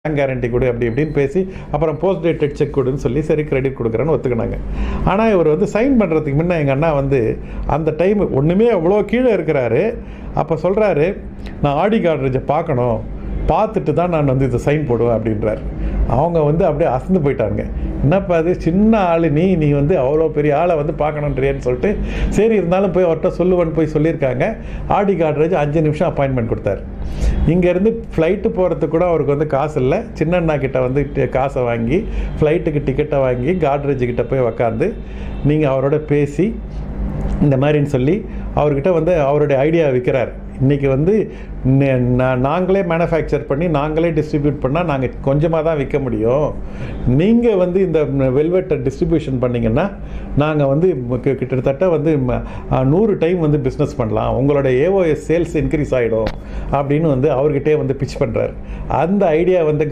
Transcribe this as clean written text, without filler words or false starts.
Guarantee கொடு அப்படி இப்படின்னு பேசி அப்புறம் போஸ்ட் டேட்டட் செக் கொடுன்னு சொல்லி சரி கிரெடிட் கொடுக்குறேன்னு ஒத்துக்கினாங்க. ஆனால் இவர் வந்து சைன் பண்ணுறதுக்கு முன்னே எங்கள் அண்ணா வந்து அந்த டைம் ஒன்றுமே அவ்வளோ கீழே இருக்கிறாரு. அப்போ சொல்கிறாரு, நான் ஆடி கார்டரேஜை பார்க்கணும், பார்த்துட்டு தான் நான் வந்து இதை சைன் போடுவேன் அப்படின்றார். அவங்க வந்து அப்படியே அசந்து போயிட்டாங்க. என்னப்பா அது சின்ன ஆள், நீ வந்து அவ்வளோ பெரிய ஆளை வந்து பார்க்கணுன்றியன்னு சொல்லிட்டு சரி இருந்தாலும் போய் அவர்கிட்ட சொல்லுவேன்னு போய் சொல்லியிருக்காங்க. ஆடி கார்டரேஜ் 5 நிமிஷம் அப்பாயின்மெண்ட் கொடுத்தாரு. இங்கேருந்து ஃப்ளைட்டு போகிறதுக்கு கூட அவருக்கு வந்து காசு இல்லை. சின்னண்ணா கிட்ட வந்து காசை வாங்கி ஃப்ளைட்டுக்கு டிக்கெட்டை வாங்கி காட்ரேஜ் கிட்ட போய் உக்காந்து நீங்கள் அவரோட பேசி இந்த மாதிரின்னு சொல்லி அவர்கிட்ட வந்து அவருடைய ஐடியா விற்கிறார். இன்றைக்கி வந்து நாங்களே மேனுஃபேக்சர் பண்ணி நாங்களே டிஸ்ட்ரிபியூட் பண்ணால் நாங்கள் கொஞ்சமாக தான் விற்க முடியும். நீங்கள் வந்து இந்த வெல்வெட்டை டிஸ்ட்ரிபியூஷன் பண்ணிங்கன்னா நாங்கள் வந்து கிட்டத்தட்ட வந்து 100 டைம் வந்து பிஸ்னஸ் பண்ணலாம், உங்களோட ஏஓஎஸ் சேல்ஸ் இன்க்ரீஸ் ஆகிடும் அப்படின்னு வந்து அவர்கிட்டே வந்து பிச் பண்ணுறாரு. அந்த ஐடியா வந்து